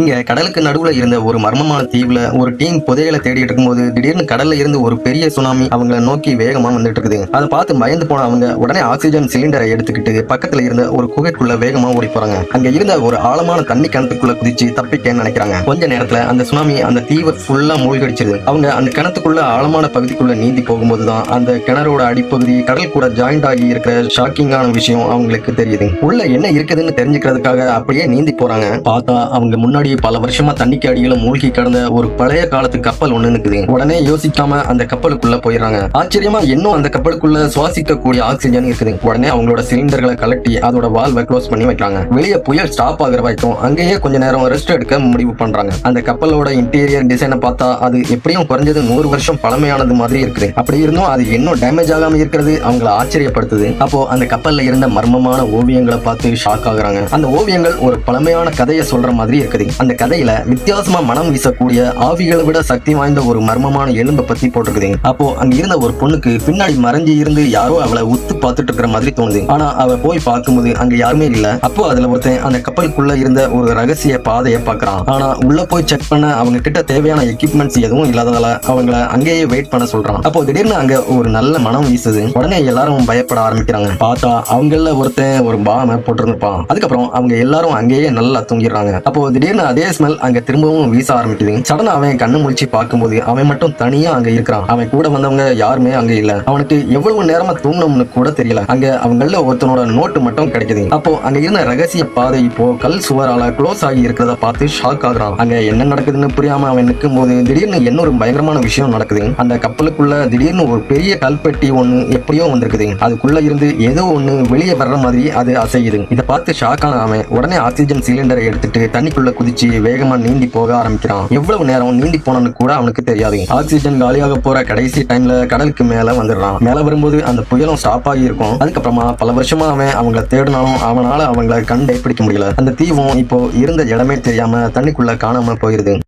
இங்க கடலுக்கு நடுவுல இருந்த ஒரு மர்மமான தீவுல ஒரு டீம் புதையலை தேடிட்டு இருக்கும்போது திடீர்னு கடல்ல இருந்து ஒரு பெரிய சுனாமி அவங்கள நோக்கி வேகமா வந்துட்டு இருக்குது. அதை பார்த்து பயந்து போன அவங்க உடனே ஆக்சிஜன் சிலிண்டரை எடுத்துக்கிட்டு பக்கத்துல இருந்த ஒரு குகைக்குள்ள வேகமா ஓடி போறாங்க. அங்க இருந்த ஒரு ஆழமான தண்ணி கிணத்துக்குள்ள குதிச்சு தப்பிக்கன்னு நினைக்கிறாங்க. கொஞ்ச நேரத்துல அந்த சுனாமி அந்த தீவை ஃபுல்லா மூழ்கடிச்சிருது. அவங்க அந்த கிணத்துக்குள்ள ஆழமான பகுதிக்குள்ள நீந்தி போகும்போதுதான் அந்த கிணறோட அடிப்பகுதி கடல் கூட ஜாயிண்ட் ஆகி இருக்கிற ஷாக்கிங்கான விஷயம் அவங்களுக்கு தெரியுது. உள்ள என்ன இருக்குதுன்னு தெரிஞ்சுக்கிறதுக்காக அப்படியே நீந்தி போறாங்க. பார்த்தா அவங்க முன்னாடி பல வருஷமா தண்ணிக்கு அடியில மூழ்கி கிடந்த ஒரு பழைய காலத்து கப்பல் ஒண்ணு இருக்குது. உடனே யோசிக்காம அந்த கப்பலுக்குள்ள போயிடுறாங்க. ஆச்சரியமா இன்னும் அந்த கப்பலுக்குள்ள சுவாசிக்க கூடிய ஆக்சிஜன் இருக்குது. உடனே அவங்களோட சிலிண்டர்களை கலட்டி அதோட வால்வை க்ளோஸ் பண்ணி வைக்கிறாங்க. வெளியே புயல் ஸ்டாப் ஆகிற வரைக்கும் அங்கேயே கொஞ்ச நேரம் ரெஸ்ட் எடுக்க முடிவு பண்றாங்க. அந்த கப்பலோட இன்டீரியர் டிசைனை பார்த்தா அது எப்படியும் குறைஞ்சது 100 வருஷம் பழமையானது மாதிரி இருக்குது. அப்படி இருந்தும் அது இன்னும் டேமேஜ் ஆகாம இருக்கிறது அவங்களை ஆச்சரியப்படுத்துது. அப்போ அந்த கப்பல்ல இருந்த மர்மமான ஓவியங்களை பார்த்து ஷாக் ஆகுறாங்க. அந்த ஓவியங்கள் ஒரு பழமையான கதையை சொல்ற மாதிரி இருக்குது. அந்த கதையில வித்தியாசமா மனம் வீசக்கூடிய ஆவிகளை விட சக்தி வாய்ந்த ஒரு மர்மமான எலும்பை பத்தி போட்டிருக்குது. அப்போ அங்க இருந்த ஒரு பொண்ணுக்கு பின்னாடி மறைஞ்சு இருந்து யாரோ அவளை உத்து பார்த்துட்டு இருக்கிற மாதிரி தோணுது. ஆனா அவ போய் பார்க்கும்போது அங்க யாருமே இல்ல. அப்போ அதுல ஒருத்தன் அந்த கப்பலுக்குள்ள இருந்த ஒரு ரகசிய பாதையை பார்க்கறான். ஆனா உள்ள போய் செக் பண்ண அவங்க கிட்ட தேவையான எக்யூப்மெண்ட்ஸ் எதுவும் இல்லாததால அவங்கள அங்கேயே வெயிட் பண்ண சொல்றான். அப்போ திடீர்னு அங்க ஒரு நல்ல மனம் வீசுது. உடனே எல்லாரும் பயப்பட ஆரம்பிக்கிறாங்க. பார்த்தா அவங்கள ஒருத்தன் ஒரு பாம போட்டிருந்திருப்பான். அதுக்கப்புறம் அவங்க எல்லாரும் அங்கேயே நல்லா தூங்கிடுறாங்க. அப்போ திடீர்னு அதே ஸ்மெல் அங்க திரும்பவும் வீச ஆரம்பிக்குது. சடனா அவன் கண்ணு முழிச்சு பார்க்கும்போது அவன் மட்டும் தனியா அங்க இருக்கிறான். அவன் கூட வந்தவங்க யாருமே அங்க இல்ல. அவனுக்கு எவ்வளவு நேரமா தூங்கணும்னு கூட தெரியல. அங்க அவங்கள ஒருத்தனோட நோட்டு மட்டும் கிடைக்குது. அப்போ அங்க இருந்த ரகசிய பாதை இப்போ கல் சுவரால க்ளோஸ் ஆகி இருக்கிறத பார்த்து ஷாக் ஆகுறான். அங்க என்ன நடக்குதுன்னு புரியாம அவன் நிற்கும் போது திடீர்னு இன்னொரு பயங்கரமான விஷயம் நடக்குது. அந்த கப்பலுக்குள்ள திடீர்னு ஒரு பெரிய கல்பெட்டி ஒண்ணு எப்படியோ வந்திருக்குது. அதுக்குள்ள இருந்து ஏதோ ஒண்ணு வெளியே வர்ற மாதிரி அது அசையுது. இதை பார்த்து ஷாக்கான அவன் உடனே ஆக்சிஜன் சிலிண்டரை எடுத்துட்டு தண்ணிக்குள்ள குதிச்சு வேகமா நீந்தி போக ஆரம்பிக்கிறான். எவ்வளவு நேரம் நீந்தி போனன்னு கூட அவனுக்கு தெரியாது. ஆக்சிஜன் காலியாக போற கடைசி டைம்ல கடலுக்கு மேல வந்துடுறான். மேல வரும்போது அந்த புயலும் ஸ்டாப் ஆகி இருக்கும். அதுக்கப்புறமா பல வருஷமா அவன் அவங்கள தேடினாலும் அவனால அவங்கள கண்டே பிடிக்க முடியல. அந்த தீவும் இப்போ இருந்த இடமே தெரியாம தண்ணிக்குள்ள காணாம போயிருது.